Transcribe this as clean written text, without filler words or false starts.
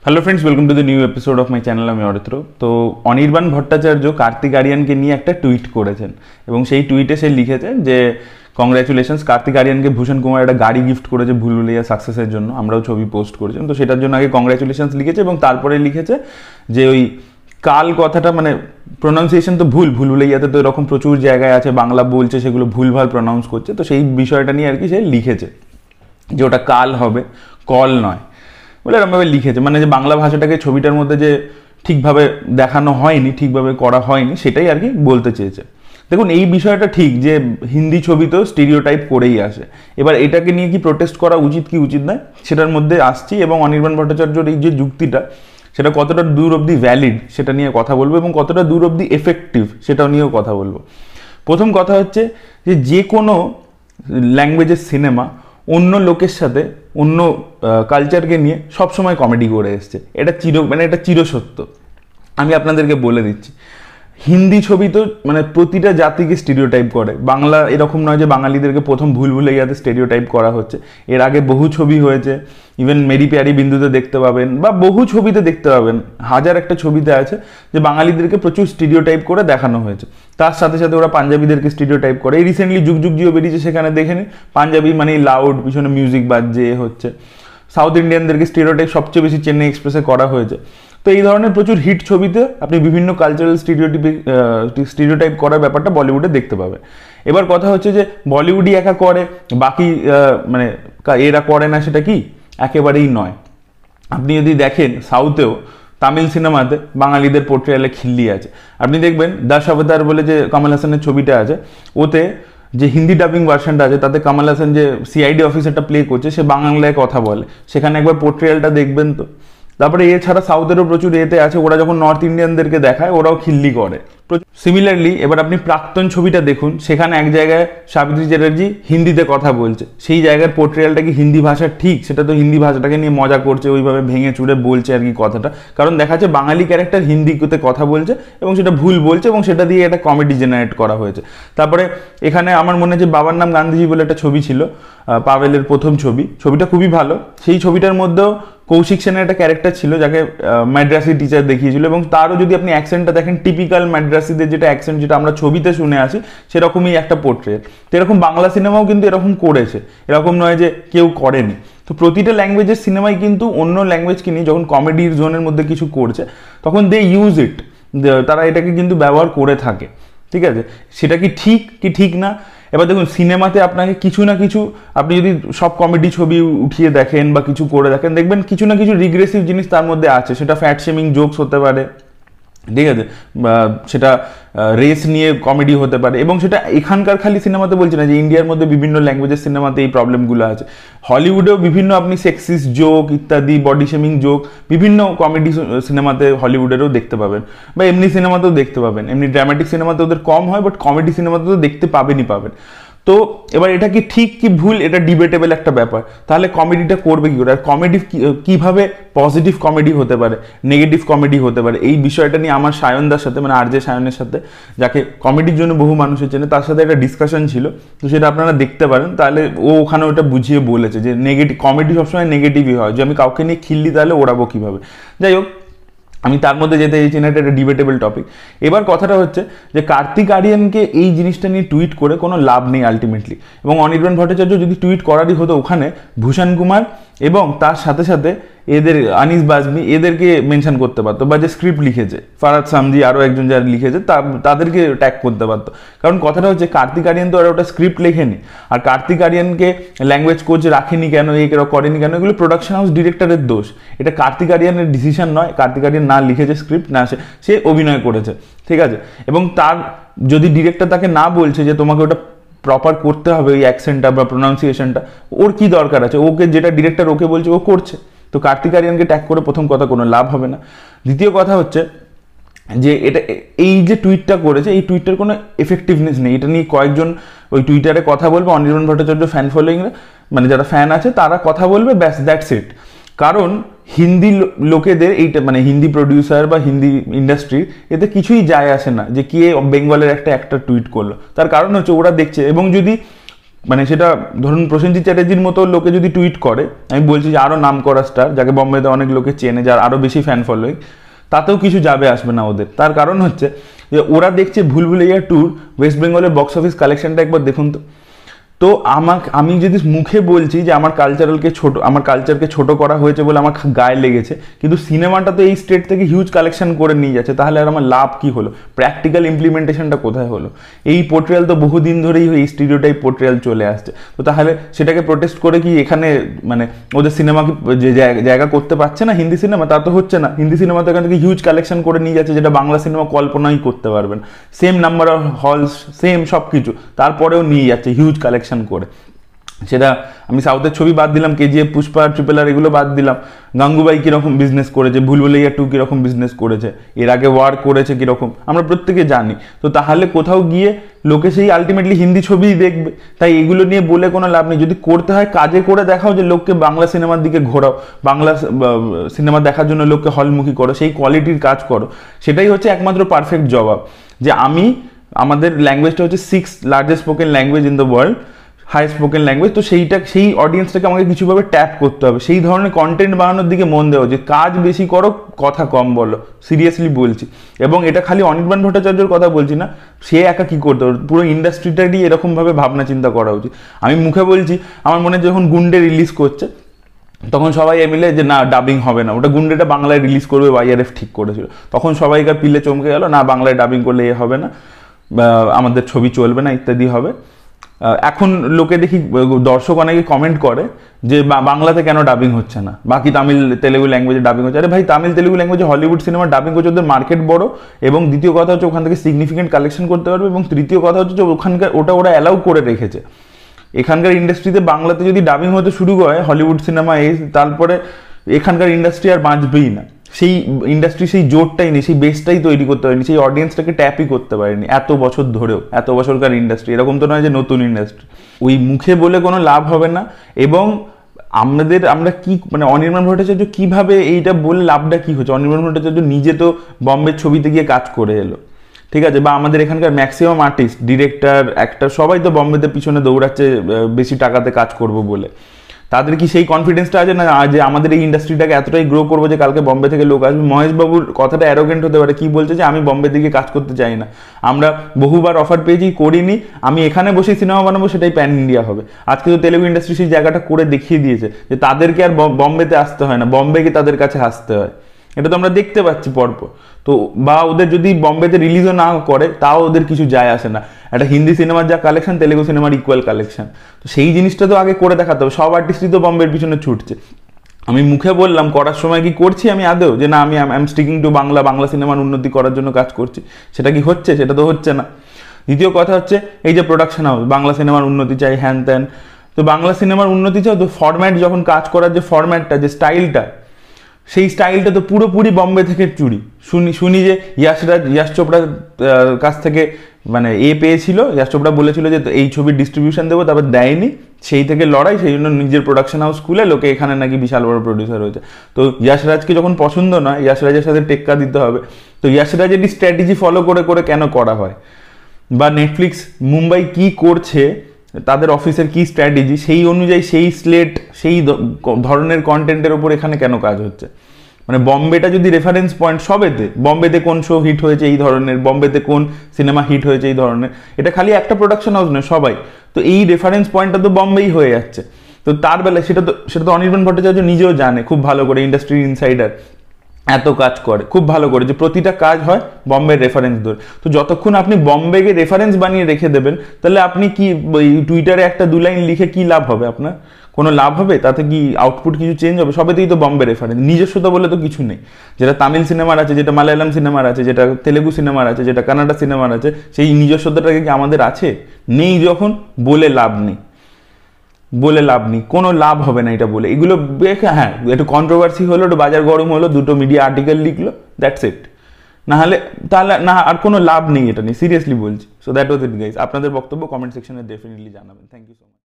Hello friends, welcome to the new episode of my channel. আমি অরিত্র। তো অনির্বাণ ভট্টাচার্য কার্তিক আরিয়ানকে নিয়ে একটা টুইট করেছেন এবং সেই টুইটে সে লিখেছেন যে কংগ্রাচুলেশনস, কার্তিক আরিয়ানকে ভূষণ কুমার একটা গাড়ি গিফট করেছে ভুলভুলাইয়া সাকসেসের জন্য। আমরাও ছবি পোস্ট করেছিলাম, তো সেটার জন্য আগে কংগ্রাচুলেশনস লিখেছে এবং তারপরে লিখেছে যে ওই কাল কথাটা মানে প্রোনাউন্সিয়েশন তো ভুলভুলাইয়াতে তো এরকম প্রচুর জায়গায় আছে বাংলা বলছে, সেগুলো ভুলভাল প্রোনাউন্স করছে। তো সেই বিষয়টা নিয়ে আর কি সে লিখেছে যে ওটা কাল হবে, কল নয় বলে এরকমভাবে লিখেছে। মানে যে বাংলা ভাষাটাকে ছবিটার মধ্যে যে ঠিকভাবে দেখানো হয়নি, ঠিকভাবে করা হয়নি, সেটাই আর কি বলতে চেয়েছে। দেখুন, এই বিষয়টা ঠিক যে হিন্দি ছবিতেও স্টিরিওটাইপ করেই আসে। এবার এটাকে নিয়ে কি প্রোটেস্ট করা উচিত কি উচিত নয় সেটার মধ্যে আসছি, এবং অনির্বাণ ভট্টাচার্যর এই যে যুক্তিটা সেটা কতটা দূর অবধি ভ্যালিড সেটা নিয়ে কথা বলবো, এবং কতটা দূর অবধি এফেক্টিভ সেটাও নিয়েও কথা বলবো। প্রথম কথা হচ্ছে যে কোনো ল্যাঙ্গুয়েজের সিনেমা অন্য লোকের সাথে, অন্য কালচারকে নিয়ে সবসময় কমেডি করে এসছে। এটা এটা চিরসত্য। আমি আপনাদেরকে বলে দিচ্ছি, হিন্দি ছবি তো মানে প্রতিটা জাতিকে স্টেরিওটাইপ করে। বাংলা এরকম নয় যে বাঙালিদেরকে প্রথম ভুলভুলাইয়াতে স্টেরিওটাইপ করা হচ্ছে। এর আগে বহু ছবি হয়েছে, ইভেন মেরি প্যারি বিন্দুতে দেখতে পাবেন বা বহু ছবিতে দেখতে পাবেন, হাজার একটা ছবিতে আছে যে বাঙালিদেরকে প্রচুর স্টেরিওটাইপ করে দেখানো হয়েছে। তার সাথে সাথে ওরা পাঞ্জাবিদেরকে স্টেরিওটাইপ করে। এই রিসেন্টলি যুগ যুগ জিও বেরিয়েছে, সেখানে দেখে নিন পাঞ্জাবি মানে লাউড, পিছনে মিউজিক বাজছে হচ্ছে। সাউথ ইন্ডিয়ানদেরকে স্টেরিওটাইপ সবচেয়ে বেশি চেন্নাই এক্সপ্রেসে করা হয়েছে। তো এই ধরনের প্রচুর হিট ছবিতে আপনি বিভিন্ন কালচারাল স্টিরিওটাইপ করার ব্যাপারটা বলিউডে দেখতে পাবেন। এবার কথা হচ্ছে যে বলিউডই একা করে, বাকি মানে এরা করে না, সেটা কি? একেবারেই নয়। আপনি যদি দেখেন সাউথেও তামিল সিনেমাতে বাঙালিদের পোর্ট্রেয়ালে খিল্লি আছে। আপনি দেখবেন দশাবতার বলে যে কমল হাসানের ছবিটা আছে, ওতে যে হিন্দি ডাবিং ভার্সনটা আছে তাতে কমল হাসান যে সিআইডি অফিসারটা প্লে করছে সে বাংলায় কথা বলে, সেখানে একবার পোর্ট্রেয়ালটা দেখবেন তো। তারপরে এছাড়া সাউথেরও প্রচুর এতে আছে, ওরা যখন নর্থ ইন্ডিয়ানদেরকে দেখায় ওরাও খিল্লি করে। সিমিলারলি এবার আপনি প্রাক্তন ছবিটা দেখুন, সেখানে এক জায়গায় সাবিত্রী চ্যাটার্জি হিন্দিতে কথা বলছে, সেই জায়গার পোর্ট্রেয়ালটা কি হিন্দি ভাষা ঠিক? সেটা তো হিন্দি ভাষাটাকে নিয়ে মজা করছে, ওইভাবে ভেঙে চুড়ে বলছে আর কি কথাটা, কারণ দেখা যাচ্ছে বাঙালি ক্যারেক্টার হিন্দিতে কথা বলছে এবং সেটা ভুল বলছে এবং সেটা দিয়ে একটা কমেডি জেনারেট করা হয়েছে। তারপরে এখানে আমার মনে হয় যে বাবার নাম গান্ধীজি বলে একটা ছবি ছিল, পাভেলের প্রথম ছবিটা খুবই ভালো। সেই ছবিটার মধ্যেও কৌশিক সেনের একটা ক্যারেক্টার ছিল যাকে মাদ্রাসি টিচার দেখিয়েছিল, এবং তারও যদি আপনি অ্যাকসেন্টটা দেখেন টিপিক্যাল মাদ্রাসিদের যেটা অ্যাকসেন্ট যেটা আমরা ছবিতে শুনে আসি সেরকমই একটা পোর্ট্রেট। তো এরকম বাংলা সিনেমাও কিন্তু এরকম করেছে, এরকম নয় যে কেউ করেনি। তো প্রতিটা ল্যাঙ্গুয়েজের সিনেমাই কিন্তু অন্য ল্যাঙ্গুয়েজকে নিয়ে যখন কমেডির জোনের মধ্যে কিছু করছে তখন দে ইউজ ইট, তারা এটাকে কিন্তু ব্যবহার করে থাকে। ঠিক আছে, সেটা কি ঠিক না? এবার দেখুন, সিনেমাতে আপনাকে কিছু না কিছু, আপনি যদি সব কমেডি ছবি উঠিয়ে দেখেন বা কিছু করে দেখেন, দেখবেন কিছু না কিছু রিগ্রেসিভ জিনিস তার মধ্যে আছে। সেটা ফ্যাট শেমিং জোকস হতে পারে, ঠিক আছে, বা সেটা রেস নিয়ে কমেডি হতে পারে, এবং সেটা এখানকার খালি সিনেমাতে বলছি না, যে ইন্ডিয়ার মধ্যে বিভিন্ন ল্যাঙ্গুয়েজের সিনেমাতে এই প্রবলেমগুলো আছে। হলিউডেও বিভিন্ন আপনি সেক্সিস্ট জোক ইত্যাদি, বডি শেমিং জোক বিভিন্ন কমেডি সিনেমাতে হলিউডেরও দেখতে পাবেন, বা এমনি সিনেমাতেও দেখতে পাবেন। এমনি ড্রামাটিক সিনেমাতে ওদের কম হয়, বাট কমেডি সিনেমাতে তো দেখতে পাবেন। তো এবার এটা কি ঠিক কি ভুল, এটা ডিবেটেবল একটা ব্যাপার। তাহলে কমেডিটা করবে কি করে, আর কমেডি কিভাবে পজিটিভ কমেডি হতে পারে, নেগেটিভ কমেডি হতে পারে, এই বিষয়টা নিয়ে আমার সায়নদার সাথে, মানে আরজে সায়নের সাথে, যাকে কমেডির জন্য বহু মানুষের চেনে, তার সাথে একটা ডিসকাশন ছিল। তো সেটা আপনারা দেখতে পারেন, তাহলে ও ওখানে ওটা বুঝিয়ে বলেছে যে কমেডি সবসময় নেগেটিভই হয়, যে আমি কাউকে নিয়ে খিল্লি তাহলে ওড়াবো কীভাবে। যাই হোক, আমি তার মধ্যে যেতে চাইছি না, এটা একটা ডিবেটেবল টপিক। এবার কথাটা হচ্ছে যে কার্তিক আরিয়ানকে এই জিনিসটা নিয়ে টুইট করে কোনো লাভ নেই আলটিমেটলি, এবং অনির্বাণ ভট্টাচার্য যদি টুইট করারই হতো ওখানে ভূষণ কুমার এবং তার সাথে সাথে এদের আনিস বাজমি এদেরকে মেনশন করতে পারতো, বা যে স্ক্রিপ্ট লিখেছে ফারাদ সামজি আরও একজন যারা লিখেছে তাদেরকে ট্যাগ করতে পারতো। কারণ কথাটা হচ্ছে কার্তিক আরিয়ান তো আর ওটা স্ক্রিপ্ট লেখেনি, আর কার্তিক আরিয়ানকে ল্যাঙ্গুয়েজ কোচ রাখেনি কেন, করেনি কেন, এগুলো প্রোডাকশন হাউস ডিরেক্টরের দোষ। এটা কার্তিক আরিয়ানের ডিসিশন নয়। কার্তিক আরিয়ান না লিখেছে স্ক্রিপ্ট, না সে অভিনয় করেছে, ঠিক আছে। এবং তার যদি ডিরেক্টর তাকে না বলছে যে তোমাকে ওটা প্রপার করতে হবে, ওই অ্যাকসেন্টটা বা প্রোনাউন্সিয়েশনটা, ওর কি দরকার আছে? ওকে যেটা ডিরেক্টর ওকে বলছে ও করছে। তো কার্তিক আরিয়ানকে ট্যাগ করে প্রথম কথা কোনো লাভ হবে না। দ্বিতীয় কথা হচ্ছে যে এই যে টুইটটা করেছে, এই টুইটটার কোনো এফেক্টিভনেস নেই। এটা নিয়ে কয়েকজন ওই টুইটারে কথা বলবে, অনির্বাণ ভট্টাচার্য ফ্যান ফলোয়িংরা, মানে যারা ফ্যান আছে তারা কথা বলবে, ব্যাস, দ্যাটস ইট। কারণ হিন্দি লোকেদের এইটা, মানে হিন্দি প্রডিউসার বা হিন্দি ইন্ডাস্ট্রি, এতে কিছুই যায় আসে না যে কে বেঙ্গলের একটা টুইট করলো। তার কারণ হচ্ছে ওরা দেখছে, এবং যদি মানে সেটা ধরুন প্রসেনজিৎ চ্যাটার্জির মতো লোকে যদি টুইট করে, আমি বলছি যে আরও নাম করা স্টার যাকে বম্বেতে অনেক লোকে চেনে, যার আরও বেশি ফ্যান ফলোয়িং, তাতেও কিছু যাবে আসবে না ওদের। তার কারণ হচ্ছে যে ওরা দেখছে ভুলভুলাইয়া 2 ওয়েস্ট বেঙ্গলের বক্স অফিস কালেকশনটা একবার দেখুন তো। তো আমি যদি মুখে বলছি যে আমার কালচারকে ছোট করা হয়েছে বলে আমার গায়ে লেগেছে, কিন্তু সিনেমাটা তো এই স্টেট থেকে হিউজ কালেকশন করে নিয়ে যাচ্ছে, তাহলে আর আমার লাভ কি হলো? প্র্যাকটিক্যাল ইমপ্লিমেন্টেশনটা কোথায় হলো? এই পোর্ট্রেয়াল তো বহুদিন ধরেই এই স্টিরিওটাইপ পোর্ট্রেয়াল চলে আসছে। তো তাহলে সেটাকে প্রোটেস্ট করে কি এখানে মানে ওদের সিনেমা কি যে জায়গা করতে পারছে না হিন্দি সিনেমা? তা তো হচ্ছে না। হিন্দি সিনেমা তো এখান থেকে হিউজ কালেকশন করে নিয়ে যাচ্ছে, যেটা বাংলা সিনেমা কল্পনাই করতে পারবেন। Same number of halls, same সব কিছু, তারপরেও নিয়ে যাচ্ছে হিউজ কালেকশন করে। সেটা আমি সাউথের ছবি বাদ দিলাম, কেজিএফ, পুষ্পা, RRR এগুলো বাদ দিলাম, গাঙ্গুবাই কীরকম বিজনেস করেছে, ভুলভুলাইয়া 2 কীরকম বিজনেস করেছে, এর আগে ওয়ার করেছে কীরকম, আমরা প্রত্যেকে জানি। তো তাহলে কোথাও গিয়ে লোকে সেই আলটিমেটলি হিন্দি ছবিই দেখবে। তাই এগুলো নিয়ে বলে কোনো লাভ নেই। যদি করতে হয় কাজে করে দেখাও, যে লোককে বাংলা সিনেমার দিকে ঘোরাও, বাংলা সিনেমা দেখার জন্য লোককে হলমুখী করো, সেই কোয়ালিটির কাজ করো। সেটাই হচ্ছে একমাত্র পারফেক্ট জবাব। যে আমাদের ল্যাঙ্গুয়েজটা হচ্ছে 6th largest spoken language in the world, high spoken language. তো সেই অডিয়েন্সটাকে আমাকে কিছুভাবে ট্যাপ করতে হবে, সেই ধরনের কন্টেন্ট বানানোর দিকে মন দেওয়া, যে কাজ বেশি করো, কথা কম বলো, সিরিয়াসলি বলছি। এবং এটা খালি অনির্বাণ ভট্টাচার্যের কথা বলছি না, সে একা কি করতে হবে, পুরো ইন্ডাস্ট্রিটারই এরকমভাবে ভাবনা চিন্তা করা উচিত। আমি মুখে বলছি, আমার মনে হয় যখন গুন্ডে রিলিজ করছে তখন সবাই মিলে যে না ডাবিং হবে না, ওটা গুন্ডেটা বাংলায় রিলিজ করবে, YRF ঠিক করেছিল। তখন সবাইকার পিলে চমকে গেল, না বাংলায় ডাবিং করলে এ হবে না, আমাদের ছবি চলবে না, ইত্যাদি হবে। এখন লোকে দেখি দর্শক অনেকে কমেন্ট করে যে বাংলাতে কেন ডাবিং হচ্ছে না, বাকি তামিল তেলেগু ল্যাঙ্গুয়েজে ডাবিং হচ্ছে। আরে ভাই, তামিল তেলেগু ল্যাঙ্গুয়েজে হলিউড সিনেমার ডাবিং করছে, ওদের মার্কেট বড়, এবং দ্বিতীয় কথা হচ্ছে ওখান থেকে সিগনিফিকেন্ট কালেকশন করতে পারবে, এবং তৃতীয় কথা হচ্ছে যে ওরা অ্যালাউ করে রেখেছে। এখানকার ইন্ডাস্ট্রিতে বাংলাতে যদি ডাবিং হতে শুরু করে হলিউড সিনেমা, তারপরে এখানকার ইন্ডাস্ট্রি আর বাঁচবেই না। সেই ইন্ডাস্ট্রি সেই জোরটাই নেই, সেই বেসটাই তৈরি করতে পারেনি, সেই অডিয়েন্সটাকে ট্যাপই করতে পারেনি এত বছর ধরেও। এত বছরকার ইন্ডাস্ট্রি, এরকম তো নয় যে নতুন ইন্ডাস্ট্রি। ওই মুখে বলে কোনো লাভ হবে না। এবং আমরা কি মানে অনির্বাণ ভট্টাচার্য কিভাবে এইটা বলে লাভটা কি হচ্ছে? অনির্বাণ ভট্টাচার্য নিজে তো বম্বের ছবিতে গিয়ে কাজ করে এলো, ঠিক আছে, বা আমাদের এখানকার ম্যাক্সিমাম আর্টিস্ট, ডিরেক্টর, অ্যাক্টর সবাই তো বম্বেতে পিছনে দৌড়াচ্ছে বেশি টাকাতে কাজ করব বলে। তাদের কি সেই কনফিডেন্সটা আছে না যে আমাদের এই ইন্ডাস্ট্রিটাকে এতটাই গ্রো করবো যে কালকে বম্বে থেকে লোক আসবে? মহেশবাবুর কথাটা অ্যারোগেন্ট হতে পারে, কি বলছে যে আমি বম্বে দিকে কাজ করতে চাই না, আমরা বহুবার অফার পেয়েছি, করিনি, আমি এখানে বসে সিনেমা বানাবো, সেটাই প্যান ইন্ডিয়া হবে। আজকে তো তেলেগু ইন্ডাস্ট্রি সেই জায়গাটা করে দেখিয়ে দিয়েছে যে তাদেরকে আর বম্বেতে আসতে হয় না, বম্বেকে তাদের কাছে আসতে হয়। এটা তো আমরা দেখতে পাচ্ছি পরপর। তো বা ওদের যদি বম্বেতে রিলিজও না করে তাও ওদের কিছু যায় আসে না, একটা হিন্দি সিনেমার যা কালেকশন তেলেগু সিনেমার ইকুয়াল কালেকশন। তো সেই জিনিসটা তো আগে করে দেখাতে হবে। সব আর্টিস্টই তো বম্বের পিছনে ছুটছে। আমি মুখে বললাম, করার সময় কি করছি আমি আদৌ যে না আমি I am sticking to Bangla সিনেমার উন্নতি করার জন্য কাজ করছি? সেটা কি হচ্ছে? সেটা তো হচ্ছে না। দ্বিতীয় কথা হচ্ছে এই যে প্রোডাকশন হাউস, বাংলা সিনেমার উন্নতি চাই, হ্যান ত্যান। তো বাংলা সিনেমার উন্নতি চাও তো ফরম্যাট, যখন কাজ করার যে ফরম্যাটটা, যে স্টাইলটা, সেই স্টাইলটা তো পুরোপুরি বম্বে থেকে চুরি। শুনি যে ইয়াশ চোপড়ার কাছ থেকে মানে পেয়েছিল, ইয়াশ চোপড়া বলেছিল যে এই ছবির ডিস্ট্রিবিউশন দেবো, তারপর দেয়নি, সেই থেকে লড়াই, সেই জন্য নিজের প্রোডাকশন হাউস খুলে লোকে এখানে নাকি বিশাল বড় প্রডিউসার হয়েছে। তো ইয়াশরাজকে যখন পছন্দ নয়, ইয়াশরাজের সাথে টেক্কা দিতে হবে। তো ইয়াশরাজের স্ট্র্যাটেজি ফলো করে করে কেন করা হয়? বা নেটফ্লিক্স মুম্বাই কি করছে, তাদের অফিসের কি স্ট্র্যাটেজি, সেই অনুযায়ী সেই স্লেট, সেই ধরনের কন্টেন্টের ওপর এখানে কেন কাজ হচ্ছে? মানে বম্বেটা যদি রেফারেন্স পয়েন্ট সবেতে, বম্বেতে কোন শো হিট হয়েছে এই ধরনের, বম্বেতে কোন সিনেমা হিট হয়েছে এই ধরনের, এটা খালি একটা প্রোডাকশন হাউস নয়, সবাই তো এই রেফারেন্স পয়েন্টটা তো বম্বেই হয়ে যাচ্ছে। তো তার বেলায় সেটা তো অনির্বাণ ভট্টাচার্য নিজেও জানে খুব ভালো করে, ইন্ডাস্ট্রির ইনসাইডার, এত কাজ করে খুব ভালো করে, যে প্রতিটা কাজ হয় বম্বের রেফারেন্স ধরে। তো যতক্ষণ আপনি বম্বেকে রেফারেন্স বানিয়ে রেখে দেবেন, তাহলে আপনি কি টুইটারে একটা 2 লাইন লিখে কি লাভ হবে? আপনার কোনো লাভ হবে? তাতে কি আউটপুট কিছু চেঞ্জ হবে? সবেতেই তো বম্বে রেফারেন্স, নিজস্বতা বলে তো কিছু নেই। যেটা তামিল সিনেমার আছে, যেটা মালায়ালাম সিনেমার আছে, যেটা তেলেগু সিনেমার আছে, যেটা কানাডা সিনেমার আছে, সেই নিজস্বতাটাকে কি আমাদের আছে? নেই। যখন বলে লাভ নেই, কোনো লাভ হবে না এটা বলে। এগুলো হ্যাঁ একটু কন্ট্রোভার্সি হলো, একটু বাজার গরম হলো, 2টো মিডিয়া আর্টিকেল লিখলো, দ্যাটস ইট। তাহলে না আর কোনো লাভ নেই এটা নিয়ে, সিরিয়াসলি বলছি। So that was it guys. আপনাদের বক্তব্য কমেন্ট সেকশনে ডেফিনেটলি জানাবেন। Thank you so much.